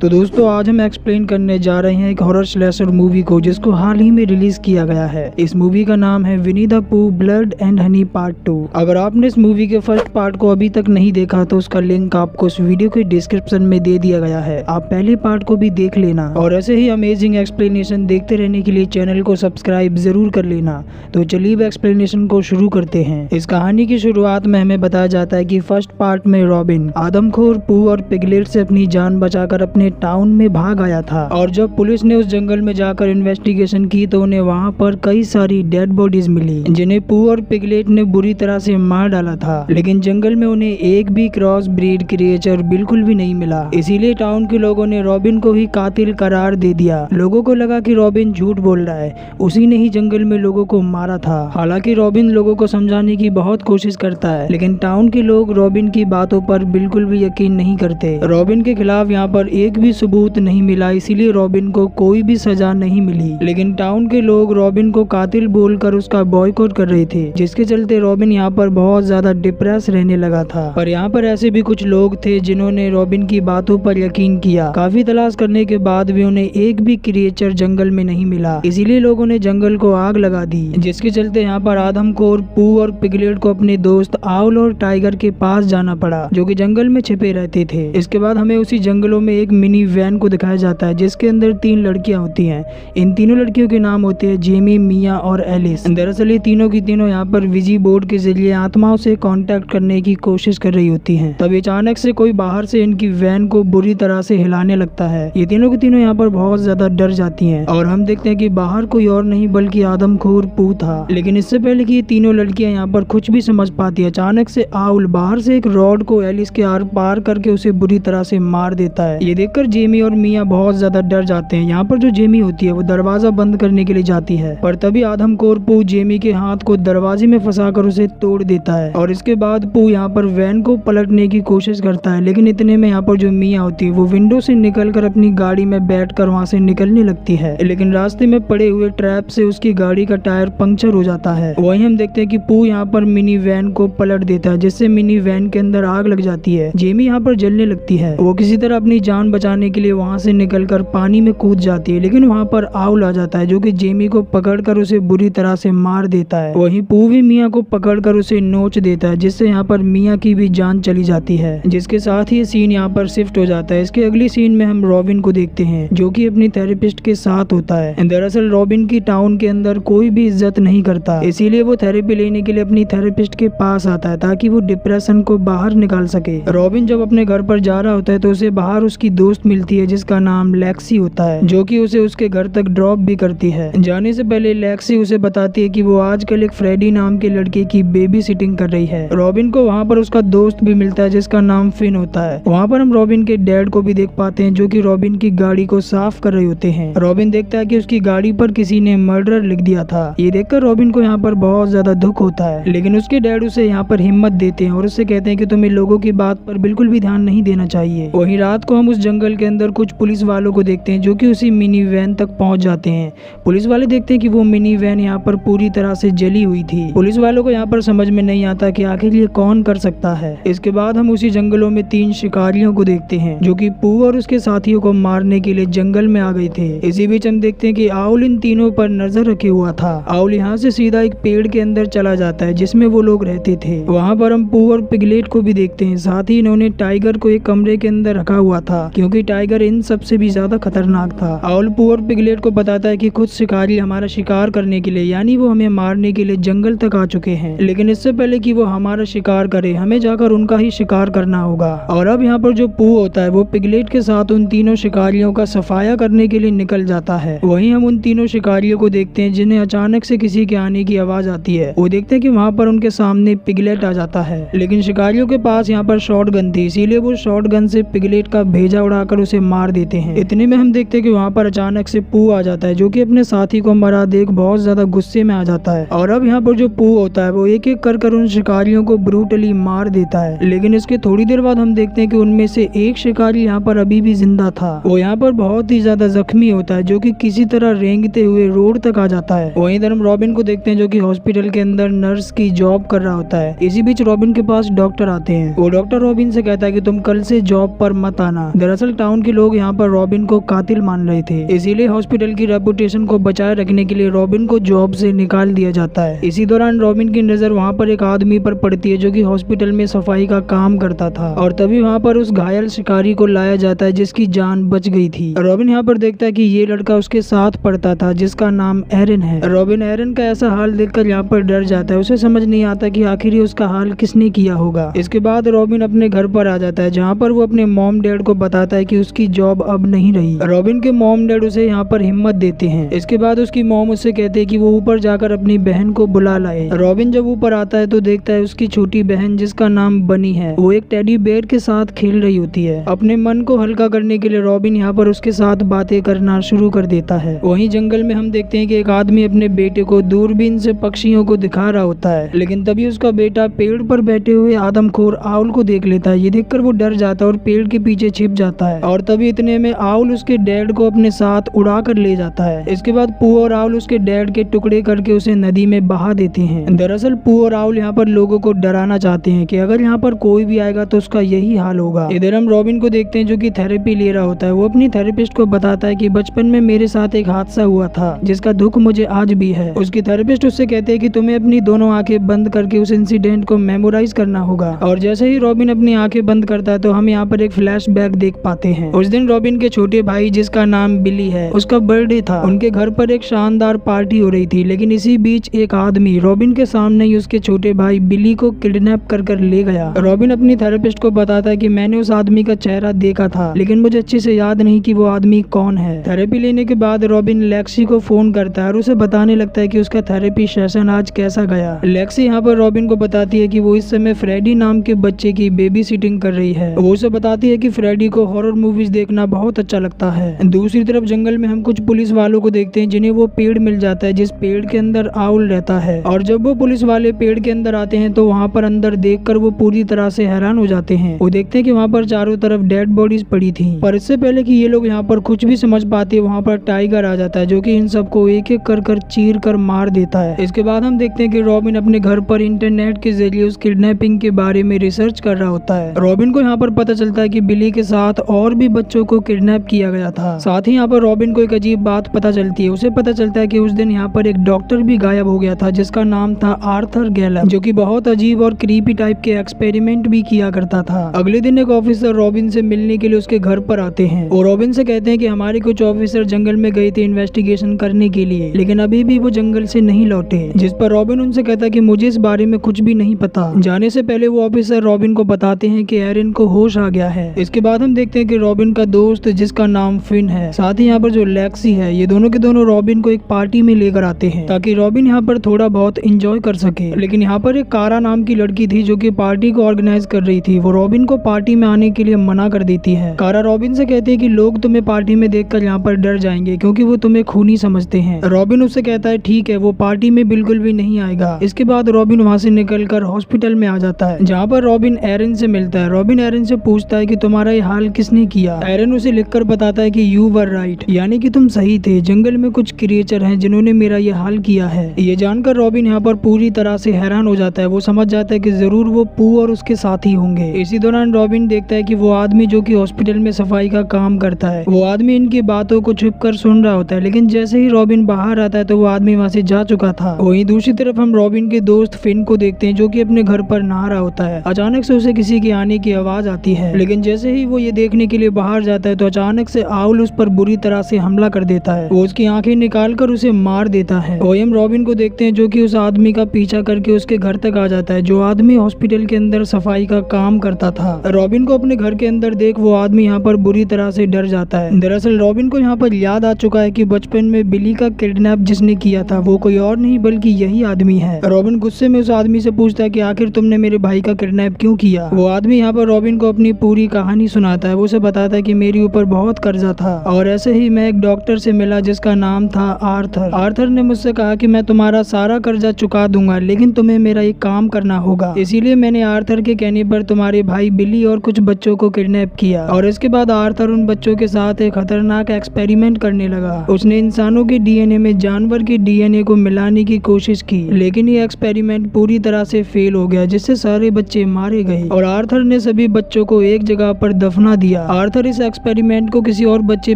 तो दोस्तों आज हम एक्सप्लेन करने जा रहे हैं एक हॉरर स्लैशर मूवी को जिसको हाल ही में रिलीज किया गया है। इस मूवी का नाम है विनी द पू ब्लड एंड हनी पार्ट 2। अगर आपने इस मूवी के फर्स्ट पार्ट को अभी तक नहीं देखा तो उसका लिंक आपको इस वीडियो के डिस्क्रिप्शन में दे दिया गया है, आप पहले पार्ट को भी देख लेना। और ऐसे ही अमेजिंग एक्सप्लेनेशन देखते रहने के लिए चैनल को सब्सक्राइब जरूर कर लेना। तो चलिए एक्सप्लेनेशन को शुरू करते हैं। इस कहानी की शुरुआत में हमें बताया जाता है कि फर्स्ट पार्ट में रॉबिन आदमखोर पू और पिगलेट से अपनी जान बचाकर अपने टाउन में भाग आया था, और जब पुलिस ने उस जंगल में जाकर इन्वेस्टिगेशन की तो उन्हें वहाँ पर कई सारी डेड बॉडीज मिली जिन्हें पू और पिगलेट ने बुरी तरह से मार डाला था। लेकिन जंगल में उन्हें एक भी क्रॉस ब्रीड क्रिएचर बिल्कुल भी नहीं मिला, इसीलिए टाउन के लोगों ने रॉबिन को ही कातिल करार दे दिया। लोगों को लगा कि रॉबिन झूठ बोल रहा है, उसी ने ही जंगल में लोगों को मारा था। हालांकि रॉबिन लोगों को समझाने की बहुत कोशिश करता है, लेकिन टाउन के लोग रॉबिन की बातों पर बिल्कुल भी यकीन नहीं करते। रॉबिन के खिलाफ यहाँ पर एक भी सबूत नहीं मिला, इसीलिए रॉबिन को कोई भी सजा नहीं मिली। लेकिन टाउन के लोग रॉबिन को कातिल बोलकर उसका बॉयकॉट कर रहे थे, जिसके चलते रॉबिन यहाँ पर बहुत ज्यादा डिप्रेस रहने लगा था। पर यहाँ पर ऐसे भी कुछ लोग थे जिन्होंने रॉबिन की बातों पर यकीन किया। काफी तलाश करने के बाद भी उन्हें एक भी क्रिएचर जंगल में नहीं मिला, इसीलिए लोगों ने जंगल को आग लगा दी, जिसके चलते यहाँ पर आदमखोर पू और पिगलेट को अपने दोस्त आउल और टाइगर के पास जाना पड़ा, जो कि जंगल में छिपे रहते थे। इसके बाद हमें उसी जंगलों में एक मिनी वैन को दिखाया जाता है जिसके अंदर 3 लड़कियां होती हैं। इन तीनों लड़कियों के नाम होते हैं जेमी, मिया और एलिस। दरअसल ये तीनों की तीनों यहाँ पर विजी बोर्ड के जरिए आत्माओं से कांटेक्ट करने की कोशिश कर रही होती हैं। तभी अचानक से कोई बाहर से इनकी वैन को बुरी तरह से हिलाने लगता है। ये तीनों की तीनों यहाँ पर बहुत ज्यादा डर जाती हैं, और हम देखते हैं कि बाहर कोई और नहीं बल्कि आदमखोर पू था। लेकिन इससे पहले कि ये तीनों लड़कियां यहाँ पर कुछ भी समझ पाती है, अचानक से आउल बाहर से एक रॉड को एलिस के आर पार करके उसे बुरी तरह से मार देता है। ये देखकर जेमी और मिया बहुत ज्यादा डर जाते हैं। यहाँ पर जो जेमी होती है वो दरवाजा बंद करने के लिए जाती है, पर तभी आदमखोर पू जेमी के हाथ को दरवाजे में फंसाकर उसे तोड़ देता है। और इसके बाद पू यहाँ पर वैन को पलटने की कोशिश करता है, लेकिन इतने में यहाँ पर जो मिया होती है वो विंडो से निकलकर अपनी गाड़ी में बैठकर वहाँ से निकलने लगती है। लेकिन रास्ते में पड़े हुए ट्रैप से उसकी गाड़ी का टायर पंक्चर हो जाता है। वहीं हम देखते हैं कि पू यहाँ पर मिनी वैन को पलट देता है, जिससे मिनी वैन के अंदर आग लग जाती है। जेमी यहाँ पर जलने लगती है। वो किसी तरह अपनी जान बचाने के लिए वहाँ से निकलकर पानी में कूद जाती है, लेकिन वहाँ पर आउल आ जाता है जो कि जेमी को पकड़कर उसे बुरी तरह से मार देता है। वहीं पू भी मिया को पकड़कर उसे नोच देता है, जिससे यहाँ पर मिया की भी जान चली जाती है। जिसके साथ ही सीन यहाँ पर शिफ्ट हो जाता है। इसके अगली सीन में हम रॉबिन को देखते हैं जो कि अपनी थेरेपिस्ट के साथ होता है। दरअसल रॉबिन की टाउन के अंदर कोई भी इज्जत नहीं करता, इसीलिए वो थेरेपी लेने के लिए अपनी थेरेपिस्ट के पास आता है ताकि वो डिप्रेशन को बाहर निकाल सके। रॉबिन जब अपने घर पर जा रहा होता है तो उसे बाहर उसकी दोस्त मिलती है जिसका नाम लेक्सी होता है, जो कि उसे उसके घर तक ड्रॉप भी करती है। जाने से पहले लेक्सी उसे बताती है कि वो आजकल एक फ्रेडी नाम के लड़के की बेबी सिटिंग कर रही है। रॉबिन को वहाँ पर उसका दोस्त भी मिलता है जिसका नाम फिन होता है। वहाँ पर हम रॉबिन के डैड को भी देख पाते हैं जो कि रॉबिन की गाड़ी को साफ कर रहे होते हैं। रॉबिन देखता है कि उसकी गाड़ी पर किसी ने मर्डर लिख दिया था। ये देखकर रॉबिन को यहाँ पर बहुत ज्यादा दुख होता है, लेकिन उसके डैड उसे यहाँ पर हिम्मत देते हैं और उससे कहते हैं कि तुम्हें लोगों की बात पर बिल्कुल भी ध्यान नहीं देना चाहिए। वहीं रात को हम उस जंगल के अंदर कुछ पुलिस वालों को देखते हैं जो कि उसी मिनी वैन तक पहुंच जाते हैं। पुलिस वाले देखते हैं कि वो मिनी वैन यहाँ पर पूरी तरह से जली हुई थी। पुलिस वालों को यहाँ पर समझ में नहीं आता कि आखिर ये कौन कर सकता है। इसके बाद हम उसी जंगलों में 3 शिकारियों को देखते हैं जो कि पू और उसके साथियों को मारने के लिए जंगल में आ गए थे। इसी बीच हम देखते हैं कि आउल इन तीनों पर नजर रखे हुआ था। आउल यहाँ से सीधा एक पेड़ के अंदर चला जाता है जिसमें वो लोग रहते थे। वहाँ पर हम पू और पिगलेट को भी देखते हैं। साथ ही इन्होंने टाइगर को एक कमरे के अंदर रखा हुआ था क्योंकि टाइगर इन सबसे भी ज्यादा खतरनाक था। आउल पू और पिगलेट को बताता है कि कुछ शिकारी हमारा शिकार करने के लिए, यानी वो हमें मारने के लिए जंगल तक आ चुके हैं, लेकिन इससे पहले कि वो हमारा शिकार करे हमें जाकर उनका ही शिकार करना होगा। और अब यहाँ पर जो पू होता है वो पिगलेट के साथ उन तीनों शिकारियों का सफाया करने के लिए निकल जाता है। वहीं हम उन तीनों शिकारियों को देखते हैं जिन्हें अचानक से किसी के आने की आवाज आती है। वो देखते हैं कि वहाँ पर उनके सामने पिगलेट आ जाता है, लेकिन शिकारियों के पास यहाँ पर शॉर्ट गन थी, इसीलिए वो शॉर्ट गन से पिगलेट का भेजा उड़ाकर उसे मार देते हैं। इतने में हम देखते हैं कि वहाँ पर अचानक से पू आ जाता है जो कि अपने साथी को मरा देख बहुत ज्यादा गुस्से में आ जाता है। और अब यहाँ पर जो पू होता है वो एक एक कर उन शिकारियों को ब्रूटली मार देता है। लेकिन इसके थोड़ी देर बाद हम देखते हैं कि उनमें से एक शिकारी यहाँ पर अभी भी जिंदा था। वो यहाँ पर बहुत ही ज्यादा जख्मी होता है जो कि किसी तरह रेंगते हुए रोड तक आ जाता है। वहीं इधर हम रॉबिन को देखते हैं जो कि हॉस्पिटल के अंदर नर्स की जॉब कर रहा होता है। इसी बीच रॉबिन के पास डॉक्टर आते हैं। वो डॉक्टर रॉबिन से कहता है कि तुम कल से जॉब पर मत आना। दरअसल दरअसल टाउन के लोग यहाँ पर रॉबिन को कातिल मान रहे थे, इसीलिए हॉस्पिटल की रेपुटेशन को बचाए रखने के लिए रॉबिन को जॉब से निकाल दिया जाता है। इसी दौरान रॉबिन की नजर वहाँ पर एक आदमी पर पड़ती है जो कि हॉस्पिटल में सफाई का काम करता था, और तभी वहाँ पर उस घायल शिकारी को लाया जाता है जिसकी जान बच गई थी। रॉबिन यहाँ पर देखता है कि ये लड़का उसके साथ पढ़ता था जिसका नाम एरन है। रॉबिन एरन का ऐसा हाल देखकर यहाँ पर डर जाता है, उसे समझ नहीं आता कि आखिर उसका हाल किसने किया होगा। इसके बाद रॉबिन अपने घर पर आ जाता है जहाँ पर वो अपने मॉम डैड को बताता है कि उसकी जॉब अब नहीं रही। रॉबिन के मॉम डैड उसे यहाँ पर हिम्मत देते हैं। इसके बाद उसकी मॉम उससे कहते हैं कि वो ऊपर जाकर अपनी बहन को बुला लाए। रॉबिन जब ऊपर आता है तो देखता है उसकी छोटी बहन जिसका नाम बनी है वो एक टेडी बेयर के साथ खेल रही होती है। अपने मन को हल्का करने के लिए रॉबिन यहाँ पर उसके साथ बातें करना शुरू कर देता है। वहीं जंगल में हम देखते हैं कि एक आदमी अपने बेटे को दूरबीन से पक्षियों को दिखा रहा होता है, लेकिन तभी उसका बेटा पेड़ पर बैठे हुए आदमखोर आउल को देख लेता है। ये देखकर वो डर जाता है और पेड़ के पीछे छिप जाता है, और तभी इतने में आउल उसके डैड को अपने साथ उड़ा कर ले जाता है। इसके बाद पू और आउल उसके डैड के टुकड़े करके उसे नदी में बहा देते हैं। दरअसल पू और आउल यहाँ पर लोगों को डराना चाहते हैं कि अगर यहाँ पर कोई भी आएगा तो उसका यही हाल होगा। इधर हम रॉबिन को देखते हैं जो कि थेरेपी ले रहा होता है। वो अपनी थेरेपिस्ट को बताता है कि बचपन में मेरे साथ एक हादसा हुआ था जिसका दुख मुझे आज भी है। उसकी थेरेपिस्ट उससे कहते हैं कि तुम्हें अपनी दोनों आंखें बंद करके उस इंसिडेंट को मेमोराइज करना होगा। और जैसे ही रॉबिन अपनी आंखें बंद करता है तो हम यहाँ पर एक फ्लैशबैक देख पाते हैं। उस दिन रॉबिन के छोटे भाई जिसका नाम बिली है उसका बर्थडे था। उनके घर पर एक शानदार पार्टी हो रही थी, लेकिन इसी बीच एक आदमी रॉबिन के सामने ही उसके छोटे भाई बिली को किडनैप कर ले गया। रॉबिन अपनी थेरेपिस्ट को बताता है कि मैंने उस आदमी का चेहरा देखा था, लेकिन मुझे अच्छे से याद नहीं कि वो आदमी कौन है। थेरेपी लेने के बाद रॉबिन लेक्सी को फोन करता है और उसे बताने लगता है कि उसका थेरेपी सेशन आज कैसा गया। लेक्सी यहाँ पर रॉबिन को बताती है कि वो इस समय फ्रेडी नाम के बच्चे की बेबी सिटिंग कर रही है। वो उसे बताती है कि फ्रेडी को हॉरर मूवीज देखना बहुत अच्छा लगता है। दूसरी तरफ जंगल में हम कुछ पुलिस वालों को देखते हैं जिन्हें वो पेड़ मिल जाता है जिस पेड़ के अंदर आउल रहता है, और जब वो पुलिस वाले पेड़ के अंदर आते हैं तो वहाँ पर अंदर देखकर वो पूरी तरह से हैरान हो जाते हैं। वो देखते हैं कि वहाँ पर चारों तरफ डेड बॉडीज पड़ी थी, पर इससे पहले कि ये लोग यहाँ पर कुछ भी समझ पाते वहाँ पर टाइगर आ जाता है जो कि इन सबको एक एक कर चीर कर मार देता है। इसके बाद हम देखते हैं कि रॉबिन अपने घर पर इंटरनेट के जरिए उस किडनैपिंग के बारे में रिसर्च कर रहा होता है। रॉबिन को यहाँ पर पता चलता है कि बिली के साथ और भी बच्चों को किडनैप किया गया था। साथ ही यहाँ पर रॉबिन को एक अजीब बात पता चलती है। उसे पता चलता है कि उस दिन यहाँ पर एक डॉक्टर भी गायब हो गया था जिसका नाम था आर्थर गैलप, जो कि बहुत अजीब और क्रीपी टाइप के एक्सपेरिमेंट भी किया करता था। अगले दिन एक ऑफिसर रॉबिन से मिलने के लिए उसके घर पर आते हैं और रॉबिन से कहते हैं कि हमारे कुछ ऑफिसर जंगल में गए थे इन्वेस्टिगेशन करने के लिए, लेकिन अभी भी वो जंगल से नहीं लौटे। जिस पर रॉबिन उनसे कहता है कि मुझे इस बारे में कुछ भी नहीं पता। जाने से पहले वो ऑफिसर रॉबिन को बताते हैं कि एरन को होश आ गया है। इसके बाद हम देखते हैं कि रॉबिन का दोस्त जिसका नाम फिन है, साथ ही यहाँ पर जो लेक्सी है, ये दोनों के दोनों रॉबिन को एक पार्टी में लेकर आते हैं ताकि रॉबिन यहाँ पर थोड़ा बहुत एंजॉय कर सके। लेकिन यहाँ पर एक कारा नाम की लड़की थी जो कि पार्टी को ऑर्गेनाइज कर रही थी। वो रॉबिन को पार्टी में आने के लिए मना कर देती है। कारा रॉबिन से कहती है कि लोग तुम्हें पार्टी में देखकर यहाँ पर डर जाएंगे क्योंकि वो तुम्हें खूनी समझते हैं। रॉबिन उससे कहता है ठीक है, वो पार्टी में बिल्कुल भी नहीं आएगा। इसके बाद रॉबिन वहाँ से निकलकर हॉस्पिटल में आ जाता है जहाँ पर रॉबिन एरन से मिलता है। रॉबिन एरन से पूछता है कि तुम्हारा ये हाल किसने किया। एरन उसे लिखकर बताता है कि यू वर राइट, यानी कि तुम सही थे। जंगल में कुछ क्रिएचर हैं जिन्होंने मेरा ये हाल किया है। ये जानकर रॉबिन यहाँ पर पूरी तरह से हैरान हो जाता है। वो समझ जाता है कि जरूर वो पू और उसके साथी होंगे। इसी दौरान रॉबिन देखता है कि वो आदमी जो कि हॉस्पिटल में सफाई का काम करता है, वो आदमी इनकी बातों को छुप कर सुन रहा होता है। लेकिन जैसे ही रॉबिन बाहर आता है तो वो आदमी वहाँ से जा चुका था। वहीं दूसरी तरफ हम रॉबिन के दोस्त फिन को देखते हैं जो कि अपने घर पर नहा रहा होता है। अचानक से उसे किसी के आने की आवाज आती है, लेकिन जैसे ही वो ये देखने के लिए बाहर जाता है तो अचानक से आउल उस पर बुरी तरह से हमला कर देता है। वो उसकी आंखें निकाल कर उसे मार देता है। वहीं हम रॉबिन को देखते हैं जो कि उस आदमी का पीछा करके उसके घर तक आ जाता है, जो आदमी हॉस्पिटल के अंदर सफाई का काम करता था। रॉबिन को अपने घर के अंदर देख वो आदमी यहाँ पर बुरी तरह से डर जाता है। दरअसल रॉबिन को यहाँ पर याद आ चुका है कि बचपन में बिली का किडनैप जिसने किया था वो कोई और नहीं बल्कि यही आदमी है। रॉबिन गुस्से में उस आदमी से पूछता है कि आखिर तुमने मेरे भाई का किडनैप क्यों किया। वो आदमी यहाँ पर रॉबिन को अपनी पूरी कहानी सुनाता है। वो उसे बताता है कि मेरे ऊपर बहुत कर्जा था और ऐसे ही मैं एक डॉक्टर से मिला जिसका नाम था आर्थर। आर्थर ने मुझसे कहा कि मैं तुम्हारा सारा कर्जा चुका दूंगा, लेकिन तुम्हें मेरा एक काम करना होगा। इसीलिए मैंने आर्थर के कहने पर तुम्हारे भाई बिली और कुछ बच्चों को किडनैप किया। और इसके बाद आर्थर उन बच्चों के साथ एक खतरनाक एक्सपेरिमेंट करने लगा। उसने इंसानों के डीएनए में जानवर के डीएनए को मिलाने की कोशिश की, लेकिन ये एक्सपेरिमेंट पूरी तरह से फेल हो गया जिससे सारे बच्चे मारे गए और आर्थर ने सभी बच्चों को एक जगह पर दफना दिया। किया। आर्थर इस एक्सपेरिमेंट को किसी और बच्चे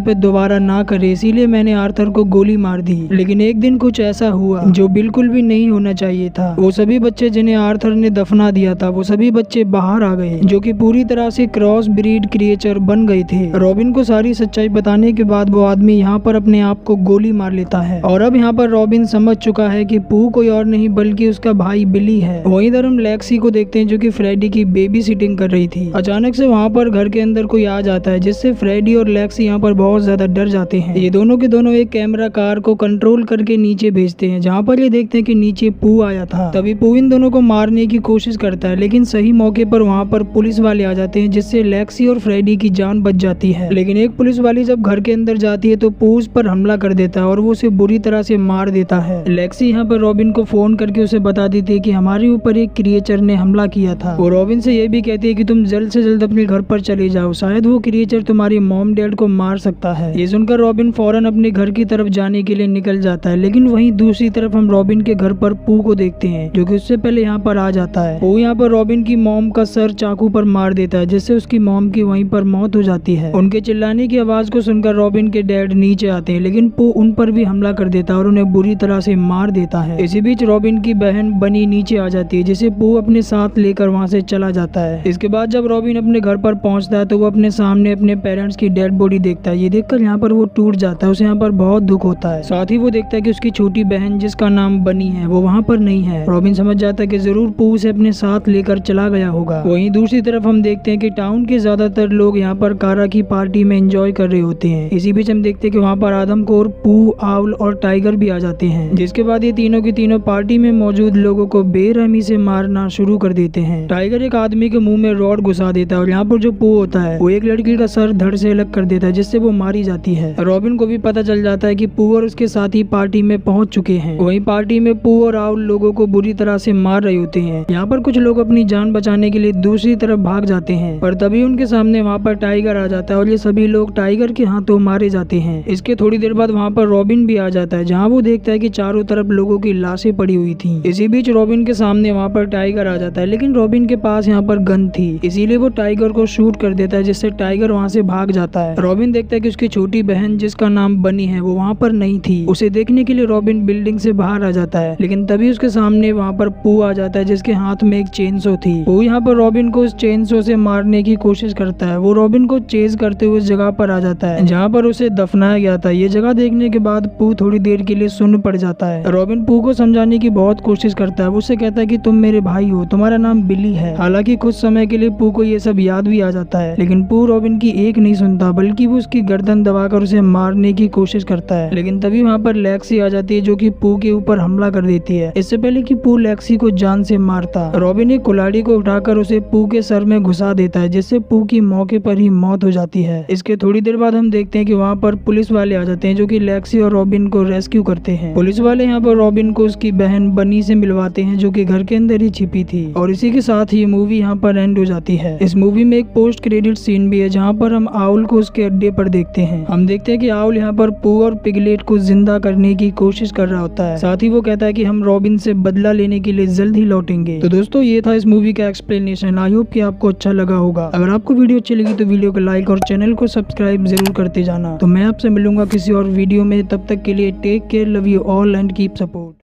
पे दोबारा ना करे, इसीलिए मैंने आर्थर को गोली मार दी। लेकिन एक दिन कुछ ऐसा हुआ जो बिल्कुल भी नहीं होना चाहिए था। वो सभी बच्चे जिन्हें आर्थर ने दफना दिया था, वो सभी बच्चे बाहर आ गए, जो कि पूरी तरह से क्रॉस ब्रीड क्रिएचर बन गए थे। रॉबिन को सारी सच्चाई बताने के बाद वो आदमी यहाँ पर अपने आप को गोली मार लेता है। और अब यहाँ पर रॉबिन समझ चुका है कि पू कोई और नहीं बल्कि उसका भाई बिली है। वहीं इधर हम लेक्सी को देखते हैं जो कि फ्रेडी की बेबी सिटिंग कर रही थी। अचानक से वहाँ पर घर के अंदर कोई आ जाता है, जिससे फ्रेडी और लेक्सी यहाँ पर बहुत ज्यादा डर जाते हैं। ये दोनों के दोनों एक कैमरा कार को कंट्रोल करके नीचे भेजते हैं, जहाँ पर ये देखते हैं कि नीचे पू आया था। तभी पू इन दोनों को मारने की कोशिश करता है, लेकिन सही मौके पर वहाँ पर पुलिस वाले आ जाते हैं, जिससे लेक्सी और फ्रेडी की जान बच जाती है। लेकिन एक पुलिस वाली जब घर के अंदर जाती है तो पू उस पर हमला कर देता है और वो उसे बुरी तरह से मार देता है। लेक्सी यहाँ पर रॉबिन को फोन करके उसे बता देती है कि हमारे ऊपर एक क्रिएचर ने हमला किया था। वो रॉबिन से ये भी कहती है कि तुम जल्द से जल्द अपने घर पर चले जाओ, शायद वो क्रिएचर तुम्हारी मॉम डैड को मार सकता है। ये सुनकर रॉबिन फौरन अपने घर की तरफ जाने के लिए निकल जाता है। लेकिन वहीं दूसरी तरफ हम रॉबिन के घर पर पू को देखते हैं, जो कि उससे पहले यहाँ पर आ जाता है। वो यहाँ पर रॉबिन की मॉम का सर चाकू पर मार देता है, जिससे उसकी मॉम की वहीं पर मौत हो जाती है। उनके चिल्लाने की आवाज को सुनकर रॉबिन के डैड नीचे आते हैं, लेकिन पू उन पर भी हमला कर देता है और उन्हें बुरी तरह से मार देता है। इसी बीच रॉबिन की बहन बनी नीचे आ जाती है, जिसे पू अपने साथ लेकर वहाँ से चला जाता है। इसके बाद जब रॉबिन अपने घर पर पहुँचता है तो वो अपने सामने अपने पेरेंट्स की डेड बॉडी देखता है। ये देखकर यहाँ पर वो टूट जाता है, उसे यहाँ पर बहुत दुख होता है। साथ ही वो देखता है कि उसकी छोटी बहन जिसका नाम बनी है वो वहाँ पर नहीं है। रॉबिन समझ जाता है कि जरूर पू उसे अपने साथ लेकर चला गया होगा। वहीं दूसरी तरफ हम देखते हैं कि टाउन के ज्यादातर लोग यहाँ पर कारा की पार्टी में एंजॉय कर रहे होते हैं। इसी बीच हम देखते हैं कि वहाँ पर आदमखोर, पू, आउल और टाइगर भी आ जाते हैं, जिसके बाद ये तीनों की तीनों पार्टी में मौजूद लोगों को बेरहमी से मारना शुरू कर देते हैं। टाइगर एक आदमी के मुंह में रॉड घुसा देता है और यहाँ पर जो पू होता है वो एक लड़की का सर धड़ से अलग कर देता है, जिससे वो मारी जाती है। रॉबिन को भी पता चल जाता है कि पू और उसके साथी पार्टी में पहुंच चुके हैं। वहीं पार्टी में पू और आउल लोगों को बुरी तरह से मार रहे होते हैं। यहाँ पर कुछ लोग अपनी जान बचाने के लिए दूसरी तरफ भाग जाते हैं, पर तभी उनके सामने वहाँ पर टाइगर आ जाता है और ये सभी लोग टाइगर के हाथों मारे जाते हैं। इसके थोड़ी देर बाद वहाँ पर रॉबिन भी आ जाता है, जहाँ वो देखता है कि चारों तरफ लोगों की लाशें पड़ी हुई थी। इसी बीच रॉबिन के सामने वहाँ पर टाइगर आ जाता है, लेकिन रॉबिन के पास यहाँ पर गन थी, इसीलिए वो टाइगर को शूट कर देता है, जिससे टाइगर वहाँ से भाग जाता है। रॉबिन देखता है कि उसकी छोटी बहन जिसका नाम बनी है वो वहाँ पर नहीं थी। उसे देखने के लिए रॉबिन बिल्डिंग से बाहर आ जाता है, लेकिन तभी उसके सामने वहाँ पर पू आ जाता है, जिसके हाथ में एक चेनसो थी। वो यहाँ पर रॉबिन को उस चेनसो से मारने की कोशिश करता है। वो रॉबिन को चेज करते हुए उस जगह पर आ जाता है जहाँ पर उसे दफनाया गया था। ये जगह देखने के बाद पू थोड़ी देर के लिए सुन्न पड़ जाता है। रॉबिन पू को समझाने की बहुत कोशिश करता है। वो उससे कहता है कि तुम मेरे भाई हो, तुम्हारा नाम बिली है। हालांकि कुछ समय के लिए पू को ये सब याद भी आ जाता है, लेकिन पू रॉबिन की एक नहीं सुनता, बल्कि वो उसकी गर्दन दबाकर उसे मारने की कोशिश करता है। लेकिन तभी वहाँ पर लेक्सी आ जाती है, जो कि पू के ऊपर हमला कर देती है। इससे पहले कि पू लेक्सी को जान से मारता, रॉबिन एक कुल्हाड़ी को उठाकर उसे पू के सर में घुसा देता है, जिससे पू की मौके पर ही मौत हो जाती है। इसके थोड़ी देर बाद हम देखते हैं कि वहाँ पर पुलिस वाले आ जाते हैं, जो कि लेक्सी और रॉबिन को रेस्क्यू करते हैं। पुलिस वाले यहाँ पर रॉबिन को उसकी बहन बनी से मिलवाते हैं, जो कि घर के अंदर ही छिपी थी। और इसी के साथ ही मूवी यहाँ पर एंड हो जाती है। इस मूवी में एक पोस्ट क्रेडिट सीन भी है, जहाँ पर हम आउल को उसके अड्डे पर देखते हैं। हम देखते हैं कि आउल यहाँ पर पू और पिगलेट को जिंदा करने की कोशिश कर रहा होता है। साथ ही वो कहता है कि हम रॉबिन से बदला लेने के लिए जल्द ही लौटेंगे। तो दोस्तों, ये था इस मूवी का एक्सप्लेनेशन। आई होप कि आपको अच्छा लगा होगा। अगर आपको वीडियो अच्छी लगी तो वीडियो को लाइक और चैनल को सब्सक्राइब जरूर करते जाना। तो मैं आपसे मिलूंगा किसी और वीडियो में, तब तक के लिए take care, love you all and keep support.